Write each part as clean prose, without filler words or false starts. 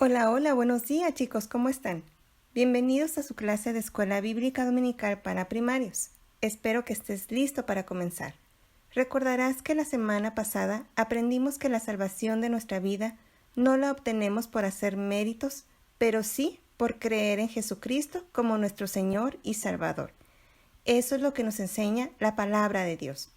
Hola, hola, buenos días chicos, ¿cómo están? Bienvenidos a su clase de Escuela Bíblica Dominical para primarios. Espero que estés listo para comenzar. Recordarás que la semana pasada aprendimos que la salvación de nuestra vida no la obtenemos por hacer méritos, pero sí por creer en Jesucristo como nuestro Señor y Salvador. Eso es lo que nos enseña la palabra de Dios.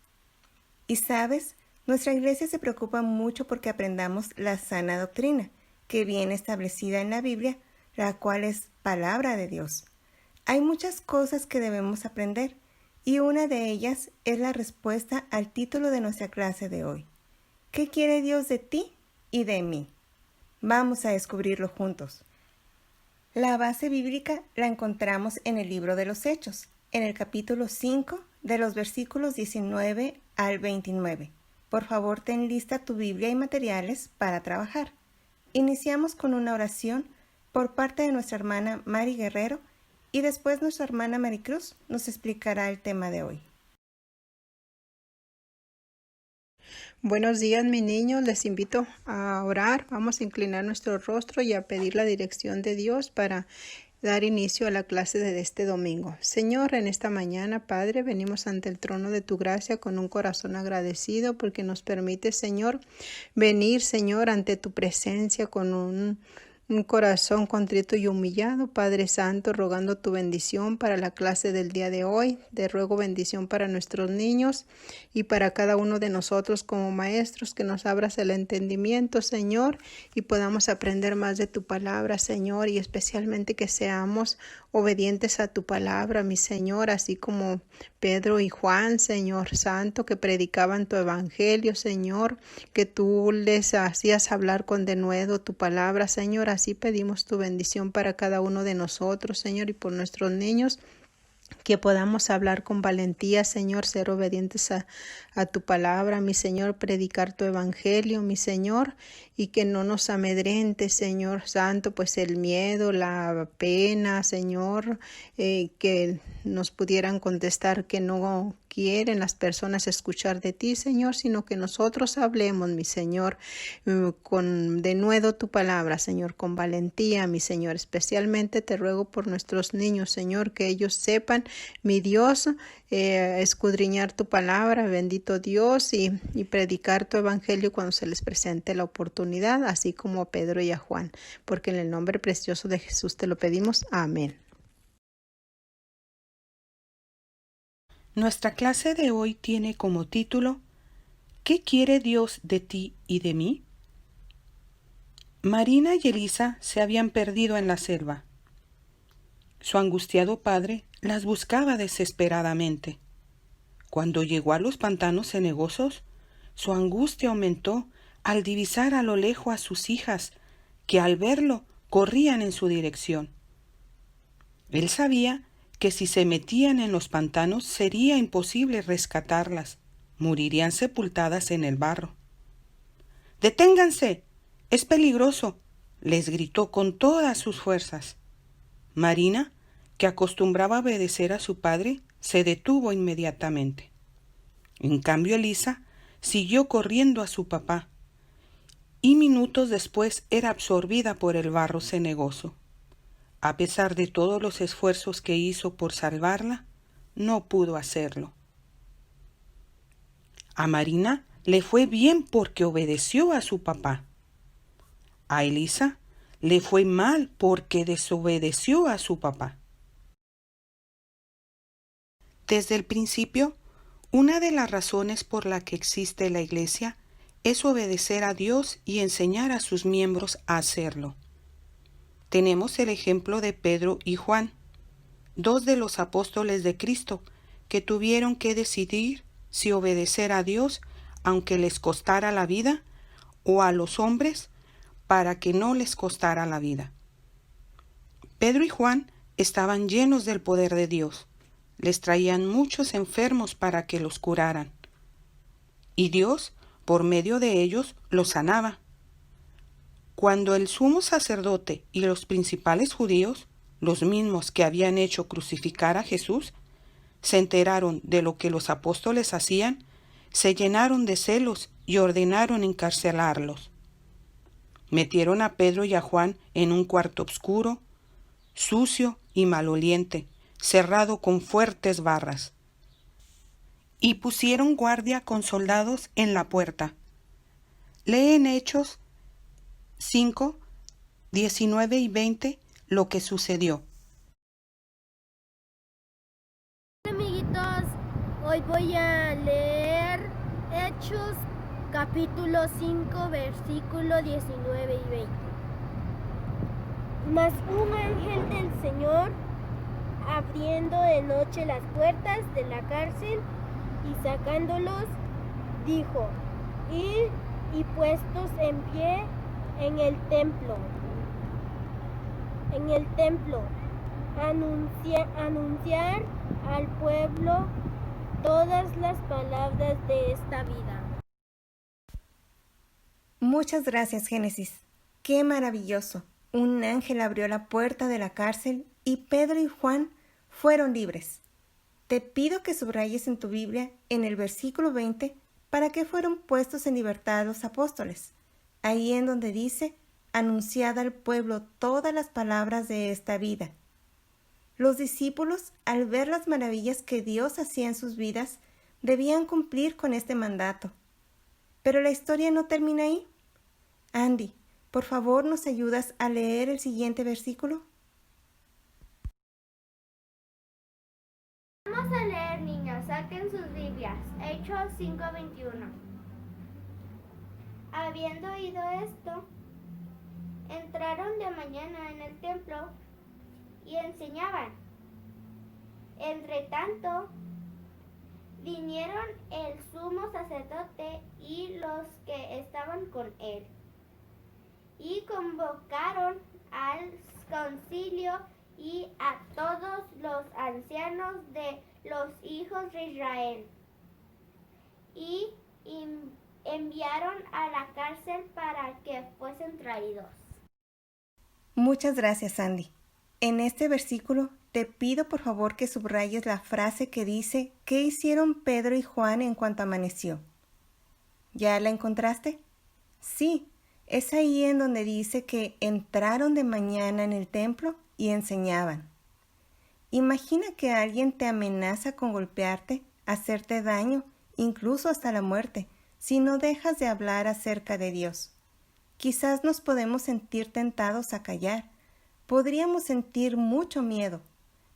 Y sabes, nuestra iglesia se preocupa mucho porque aprendamos la sana doctrina, que viene establecida en la Biblia, la cual es palabra de Dios. Hay muchas cosas que debemos aprender, y una de ellas es la respuesta al título de nuestra clase de hoy. ¿Qué quiere Dios de ti y de mí? Vamos a descubrirlo juntos. La base bíblica la encontramos en el libro de los Hechos, en el capítulo 5, de los versículos 19 al 29. Por favor, ten lista tu Biblia y materiales para trabajar. Iniciamos con una oración por parte de nuestra hermana Mari Guerrero y después nuestra hermana Maricruz nos explicará el tema de hoy. Buenos días, mis niños. Les invito a orar. Vamos a inclinar nuestro rostro y a pedir la dirección de Dios para dar inicio a la clase de este domingo. Señor, en esta mañana, Padre, venimos ante el trono de tu gracia con un corazón agradecido porque nos permite, Señor, venir, Señor, ante tu presencia con un corazón contrito y humillado, Padre Santo, rogando tu bendición para la clase del día de hoy. Te ruego bendición para nuestros niños y para cada uno de nosotros como maestros, que nos abras el entendimiento, Señor, y podamos aprender más de tu palabra, Señor, y especialmente que seamos obedientes a tu palabra, mi Señor, así como Pedro y Juan, Señor Santo, que predicaban tu evangelio, Señor, que tú les hacías hablar con denuedo tu palabra, Señor. Así pedimos tu bendición para cada uno de nosotros, Señor, y por nuestros niños, que podamos hablar con valentía, Señor, ser obedientes a tu palabra, mi Señor, predicar tu evangelio, mi Señor, y que no nos amedrente, Señor Santo, pues el miedo, la pena, Señor, que nos pudieran contestar que no quieren las personas escuchar de ti, Señor, sino que nosotros hablemos, mi Señor, con denuedo tu palabra, Señor, con valentía, mi Señor. Especialmente te ruego por nuestros niños, Señor, que ellos sepan, mi Dios, escudriñar tu palabra, bendito Dios, y predicar tu evangelio cuando se les presente la oportunidad, así como a Pedro y a Juan, porque en el nombre precioso de Jesús te lo pedimos. Amén. Nuestra clase de hoy tiene como título ¿Qué quiere Dios de ti y de mí? Marina y Elisa se habían perdido en la selva. Su angustiado padre las buscaba desesperadamente. Cuando llegó a los pantanos cenagosos, su angustia aumentó al divisar a lo lejos a sus hijas, que al verlo corrían en su dirección. Él sabía que si se metían en los pantanos sería imposible rescatarlas, morirían sepultadas en el barro. ¡Deténganse! ¡Es peligroso!, les gritó con todas sus fuerzas. Marina, que acostumbraba a obedecer a su padre, se detuvo inmediatamente. En cambio, Elisa siguió corriendo a su papá, y minutos después era absorbida por el barro cenagoso. A pesar de todos los esfuerzos que hizo por salvarla, no pudo hacerlo. A Marina le fue bien porque obedeció a su papá. A Elisa le fue mal porque desobedeció a su papá. Desde el principio, una de las razones por la que existe la Iglesia es obedecer a Dios y enseñar a sus miembros a hacerlo. Tenemos el ejemplo de Pedro y Juan, dos de los apóstoles de Cristo, que tuvieron que decidir si obedecer a Dios aunque les costara la vida, o a los hombres para que no les costara la vida. Pedro y Juan estaban llenos del poder de Dios. Les traían muchos enfermos para que los curaran. Y Dios, por medio de ellos, los sanaba. Cuando el sumo sacerdote y los principales judíos, los mismos que habían hecho crucificar a Jesús, se enteraron de lo que los apóstoles hacían, se llenaron de celos y ordenaron encarcelarlos. Metieron a Pedro y a Juan en un cuarto oscuro, sucio y maloliente, cerrado con fuertes barras. Y pusieron guardia con soldados en la puerta. Lee en Hechos 5, 19 y 20 lo que sucedió. Hola amiguitos, hoy voy a leer Hechos capítulo 5 versículo 19 y 20. Mas un ángel del Señor, abriendo de noche las puertas de la cárcel y sacándolos, dijo: id y puestos en pie en el templo, anunciar al pueblo todas las palabras de esta vida. Muchas gracias, Génesis. ¡Qué maravilloso! Un ángel abrió la puerta de la cárcel y Pedro y Juan fueron libres. Te pido que subrayes en tu Biblia, en el versículo 20, para qué fueron puestos en libertad los apóstoles. Ahí en donde dice: anunciad al pueblo todas las palabras de esta vida. Los discípulos, al ver las maravillas que Dios hacía en sus vidas, debían cumplir con este mandato. Pero la historia no termina ahí. Andy, por favor, ¿nos ayudas a leer el siguiente versículo? Vamos a leer, niños, saquen sus Biblias. Hechos 5:21. Habiendo oído esto, entraron de mañana en el templo y enseñaban. Entre tanto, vinieron el sumo sacerdote y los que estaban con él, y convocaron al concilio y a todos los ancianos de los hijos de Israel, y enviaron a la cárcel para que fuesen traídos. Muchas gracias, Andy. En este versículo te pido por favor que subrayes la frase que dice: ¿qué hicieron Pedro y Juan en cuanto amaneció? ¿Ya la encontraste? Sí, es ahí en donde dice que entraron de mañana en el templo y enseñaban. Imagina que alguien te amenaza con golpearte, hacerte daño, incluso hasta la muerte, si no dejas de hablar acerca de Dios. Quizás nos podemos sentir tentados a callar. Podríamos sentir mucho miedo,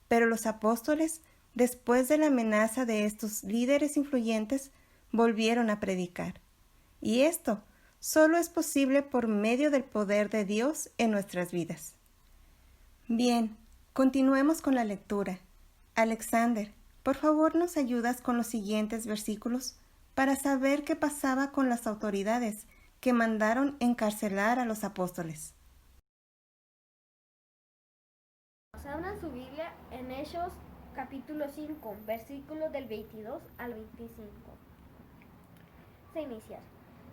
pero los apóstoles, después de la amenaza de estos líderes influyentes, volvieron a predicar. Y esto solo es posible por medio del poder de Dios en nuestras vidas. Bien, continuemos con la lectura. Alexander, por favor, ¿nos ayudas con los siguientes versículos para saber qué pasaba con las autoridades que mandaron encarcelar a los apóstoles? Abran su Biblia en Hechos capítulo 5, versículos del 22 al 25. Se inicia: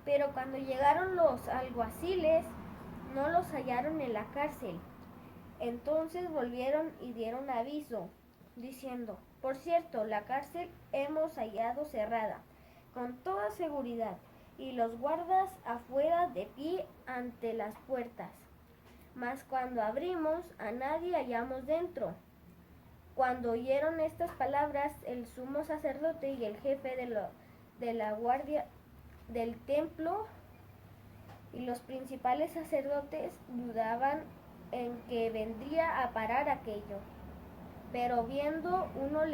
pero cuando llegaron los alguaciles, no los hallaron en la cárcel. Entonces volvieron y dieron aviso, diciendo: por cierto, la cárcel hemos hallado cerrada, con toda seguridad, y los guardas afuera de pie ante las puertas. Mas cuando abrimos, a nadie hallamos dentro. Cuando oyeron estas palabras, el sumo sacerdote y el jefe de la guardia del templo y los principales sacerdotes dudaban en que vendría a parar aquello. Pero viniendo uno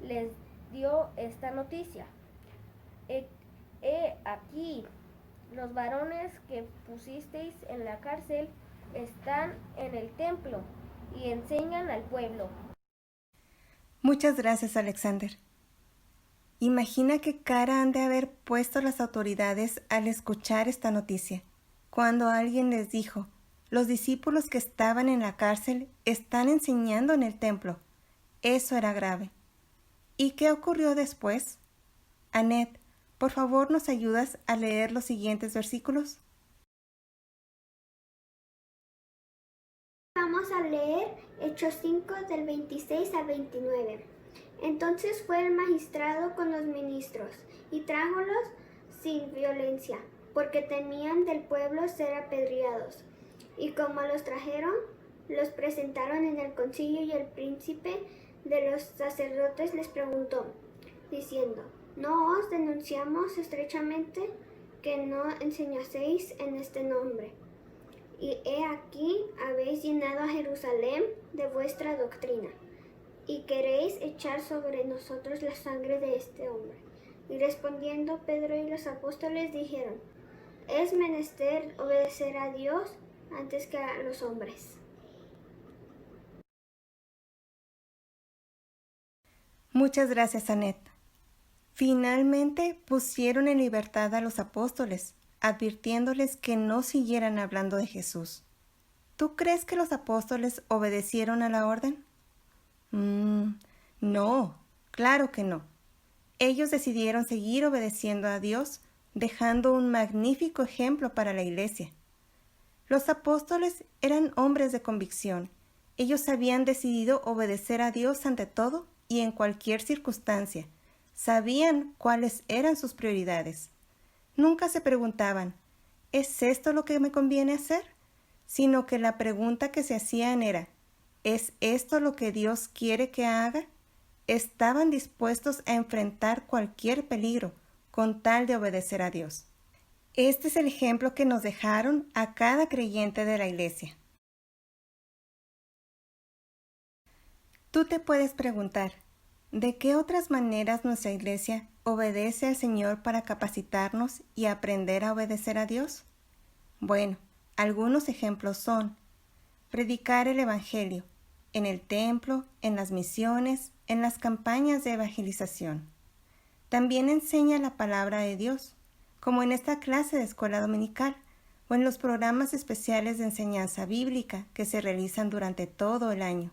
les dio esta noticia: aquí, los varones que pusisteis en la cárcel están en el templo y enseñan al pueblo. Muchas gracias, Alexander. Imagina qué cara han de haber puesto las autoridades al escuchar esta noticia, cuando alguien les dijo: los discípulos que estaban en la cárcel están enseñando en el templo. Eso era grave. ¿Y qué ocurrió después? Annette, por favor, ¿nos ayudas a leer los siguientes versículos? Vamos a leer Hechos 5 del 26 al 29. Entonces fue el magistrado con los ministros y trájolos sin violencia, porque temían del pueblo ser apedreados. Y como los trajeron, los presentaron en el concilio, y el príncipe de los sacerdotes les preguntó, diciendo, ¿no os denunciamos estrechamente que no enseñaseis en este nombre? Y he aquí habéis llenado a Jerusalén de vuestra doctrina, y queréis echar sobre nosotros la sangre de este hombre. Y respondiendo Pedro y los apóstoles dijeron, es menester obedecer a Dios antes que a los hombres. Muchas gracias, Anet. Finalmente pusieron en libertad a los apóstoles, advirtiéndoles que no siguieran hablando de Jesús. ¿Tú crees que los apóstoles obedecieron a la orden? No, claro que no. Ellos decidieron seguir obedeciendo a Dios, dejando un magnífico ejemplo para la iglesia. Los apóstoles eran hombres de convicción. Ellos habían decidido obedecer a Dios ante todo y en cualquier circunstancia. Sabían cuáles eran sus prioridades. Nunca se preguntaban, ¿es esto lo que me conviene hacer? Sino que la pregunta que se hacían era, ¿es esto lo que Dios quiere que haga? Estaban dispuestos a enfrentar cualquier peligro con tal de obedecer a Dios. Este es el ejemplo que nos dejaron a cada creyente de la iglesia. Tú te puedes preguntar, ¿de qué otras maneras nuestra iglesia obedece al Señor para capacitarnos y aprender a obedecer a Dios? Bueno, algunos ejemplos son predicar el Evangelio en el templo, en las misiones, en las campañas de evangelización. También enseña la palabra de Dios, como en esta clase de escuela dominical o en los programas especiales de enseñanza bíblica que se realizan durante todo el año.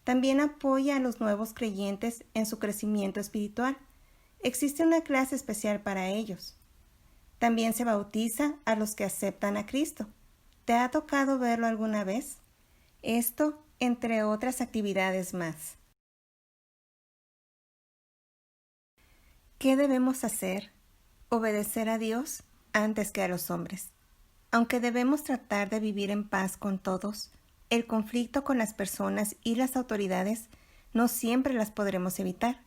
También apoya a los nuevos creyentes en su crecimiento espiritual. Existe una clase especial para ellos. También se bautiza a los que aceptan a Cristo. ¿Te ha tocado verlo alguna vez? Esto, entre otras actividades más. ¿Qué debemos hacer? Obedecer a Dios antes que a los hombres. Aunque debemos tratar de vivir en paz con todos, el conflicto con las personas y las autoridades no siempre las podremos evitar.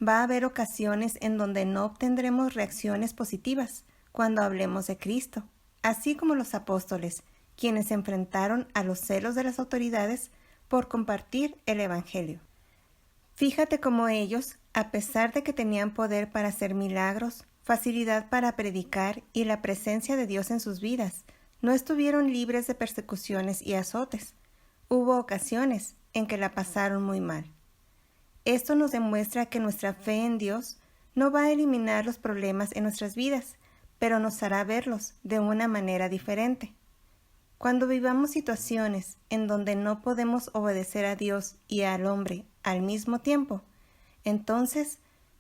Va a haber ocasiones en donde no obtendremos reacciones positivas cuando hablemos de Cristo, así como los apóstoles, quienes se enfrentaron a los celos de las autoridades por compartir el Evangelio. Fíjate cómo ellos, a pesar de que tenían poder para hacer milagros, facilidad para predicar y la presencia de Dios en sus vidas, no estuvieron libres de persecuciones y azotes. Hubo ocasiones en que la pasaron muy mal. Esto nos demuestra que nuestra fe en Dios no va a eliminar los problemas en nuestras vidas, pero nos hará verlos de una manera diferente. Cuando vivamos situaciones en donde no podemos obedecer a Dios y al hombre al mismo tiempo, entonces,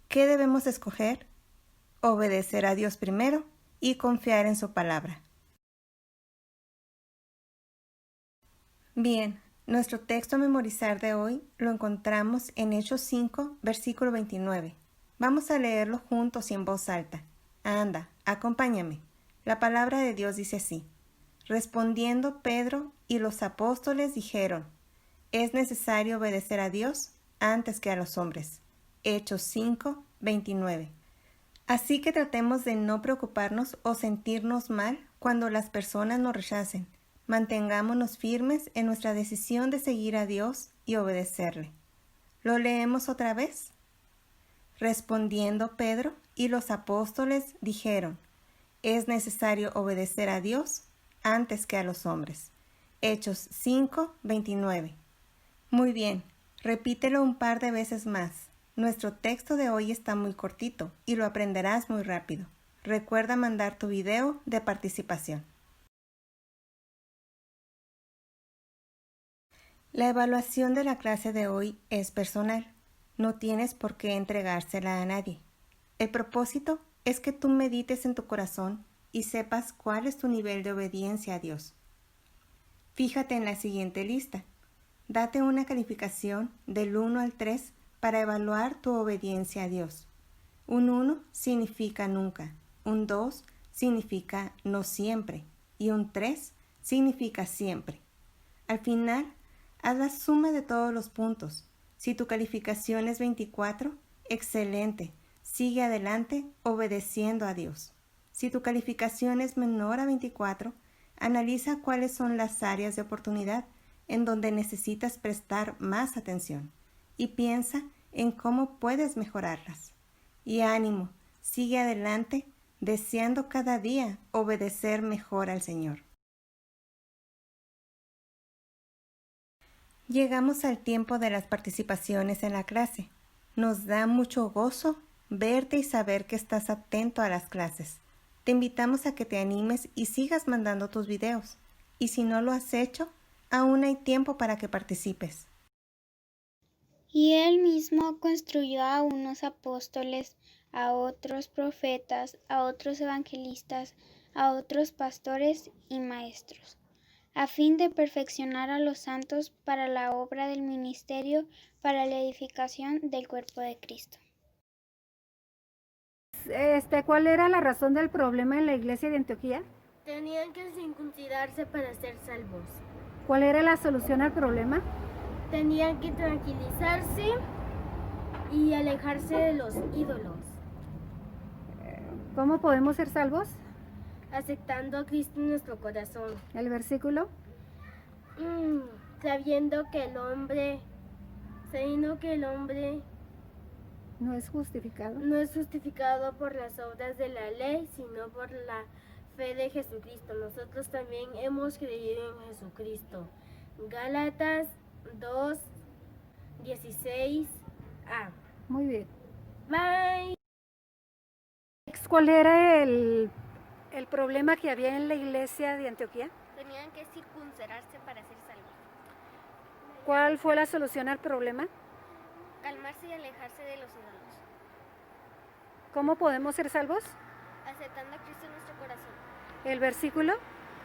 ¿qué debemos escoger? Obedecer a Dios primero y confiar en su palabra. Bien, nuestro texto a memorizar de hoy lo encontramos en Hechos 5, versículo 29. Vamos a leerlo juntos y en voz alta. Anda, acompáñame. La palabra de Dios dice así. Respondiendo Pedro y los apóstoles dijeron, es necesario obedecer a Dios antes que a los hombres. Hechos 5, 29. Así que tratemos de no preocuparnos o sentirnos mal cuando las personas nos rechacen. Mantengámonos firmes en nuestra decisión de seguir a Dios y obedecerle. ¿Lo leemos otra vez? Respondiendo Pedro y los apóstoles dijeron, es necesario obedecer a Dios antes que a los hombres. Hechos 5, 29. Muy bien, repítelo un par de veces más. Nuestro texto de hoy está muy cortito y lo aprenderás muy rápido. Recuerda mandar tu video de participación. La evaluación de la clase de hoy es personal. No tienes por qué entregársela a nadie. El propósito es que tú medites en tu corazón y sepas cuál es tu nivel de obediencia a Dios. Fíjate en la siguiente lista. Date una calificación del 1 al 3 para evaluar tu obediencia a Dios. Un 1 significa nunca. Un 2 significa no siempre y un 3 significa siempre. Al final, haz la suma de todos los puntos. Si tu calificación es 24, excelente, sigue adelante obedeciendo a Dios. Si tu calificación es menor a 24, analiza cuáles son las áreas de oportunidad en donde necesitas prestar más atención y piensa en cómo puedes mejorarlas. Y ánimo, sigue adelante, deseando cada día obedecer mejor al Señor. Llegamos al tiempo de las participaciones en la clase. Nos da mucho gozo verte y saber que estás atento a las clases. Te invitamos a que te animes y sigas mandando tus videos. Y si no lo has hecho, aún hay tiempo para que participes. Y él mismo construyó a unos apóstoles, a otros profetas, a otros evangelistas, a otros pastores y maestros, a fin de perfeccionar a los santos para la obra del ministerio, para la edificación del cuerpo de Cristo. ¿Cuál era la razón del problema en la iglesia de Antioquía? Tenían que circuncidarse para ser salvos. ¿Cuál era la solución al problema? Tenían que tranquilizarse y alejarse de los ídolos. ¿Cómo podemos ser salvos? Aceptando a Cristo en nuestro corazón. ¿El versículo? Sabiendo que el hombre No es justificado. no es justificado por las obras de la ley, sino por la fe de Jesucristo. Nosotros también hemos creído en Jesucristo. Gálatas 2:16a. Muy bien. Bye. ¿Cuál era el problema que había en la iglesia de Antioquía? Tenían que circuncidarse para ser salvos. ¿Cuál fue la solución al problema? Calmarse y alejarse de los ídolos. ¿Cómo podemos ser salvos? Aceptando a Cristo en nuestro corazón. ¿El versículo?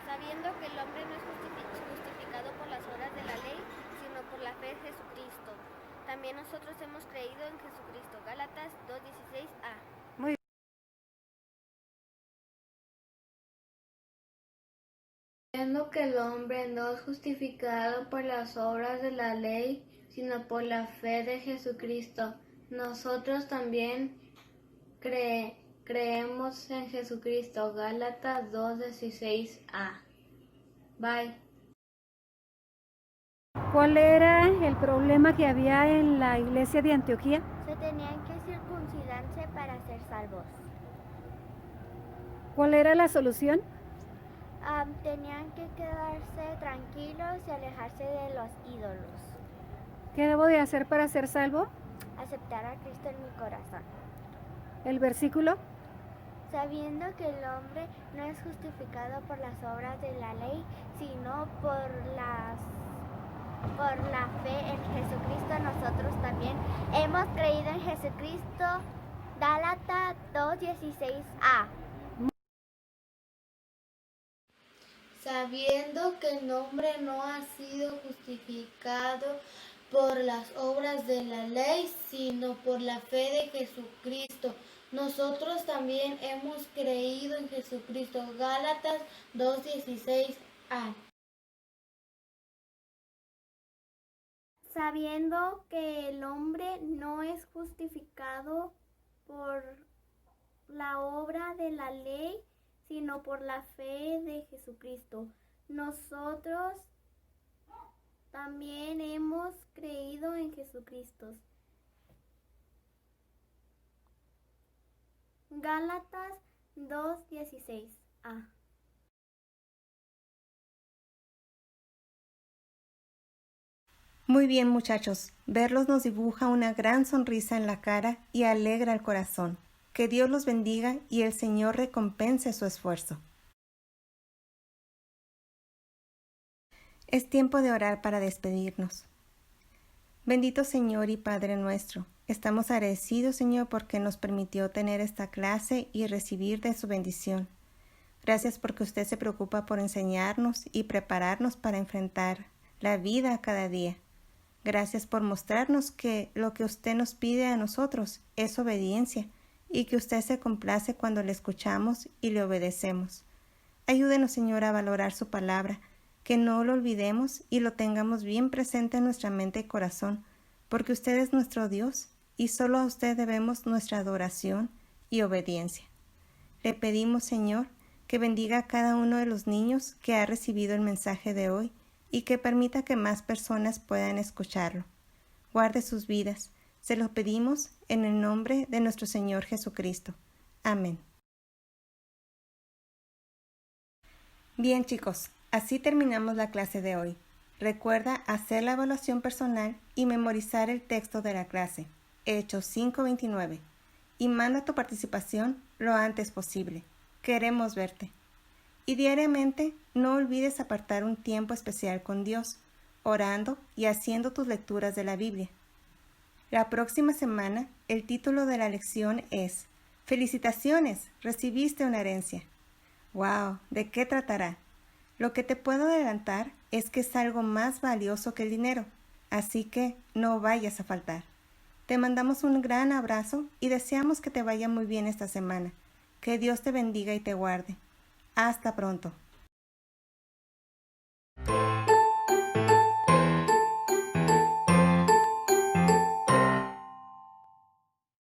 Sabiendo que el hombre no es justificado por las obras de la ley, sino por la fe de Jesucristo. También nosotros hemos creído en Jesucristo. Gálatas 2:16a. Muy bien. Sabiendo que el hombre no es justificado por las obras de la ley, sino por la fe de Jesucristo. Nosotros también creemos en Jesucristo. Gálatas 2:16a. Bye. ¿Cuál era el problema que había en la iglesia de Antioquía? Se tenían que circuncidarse para ser salvos. ¿Cuál era la solución? Tenían que quedarse tranquilos y alejarse de los ídolos. ¿Qué debo de hacer para ser salvo? Aceptar a Cristo en mi corazón. ¿El versículo? Sabiendo que el hombre no es justificado por las obras de la ley, sino por la fe en Jesucristo. Nosotros también hemos creído en Jesucristo. Gálatas 2:16a. Sabiendo que el hombre no ha sido justificado por las obras de la ley, sino por la fe de Jesucristo. Nosotros también hemos creído en Jesucristo. Gálatas 2:16a. Sabiendo que el hombre no es justificado por la obra de la ley, sino por la fe de Jesucristo. Nosotros también hemos creído en Jesucristo. Gálatas 2:16a. Muy bien, muchachos. Verlos nos dibuja una gran sonrisa en la cara y alegra el corazón. Que Dios los bendiga y el Señor recompense su esfuerzo. Es tiempo de orar para despedirnos. Bendito Señor y Padre nuestro, estamos agradecidos, Señor, porque nos permitió tener esta clase y recibir de su bendición. Gracias porque usted se preocupa por enseñarnos y prepararnos para enfrentar la vida cada día. Gracias por mostrarnos que lo que usted nos pide a nosotros es obediencia y que usted se complace cuando le escuchamos y le obedecemos. Ayúdenos, Señor, a valorar su palabra, que no lo olvidemos y lo tengamos bien presente en nuestra mente y corazón, porque usted es nuestro Dios y solo a usted debemos nuestra adoración y obediencia. Le pedimos, Señor, que bendiga a cada uno de los niños que ha recibido el mensaje de hoy y que permita que más personas puedan escucharlo. Guarde sus vidas. Se lo pedimos en el nombre de nuestro Señor Jesucristo. Amén. Bien, chicos, así terminamos la clase de hoy. Recuerda hacer la evaluación personal y memorizar el texto de la clase, Hechos 5:29, y manda tu participación lo antes posible. Queremos verte. Y diariamente no olvides apartar un tiempo especial con Dios, orando y haciendo tus lecturas de la Biblia. La próxima semana, el título de la lección es ¡Felicitaciones! Recibiste una herencia. ¡Wow! ¿De qué tratará? Lo que te puedo adelantar es que es algo más valioso que el dinero, así que no vayas a faltar. Te mandamos un gran abrazo y deseamos que te vaya muy bien esta semana. Que Dios te bendiga y te guarde. Hasta pronto.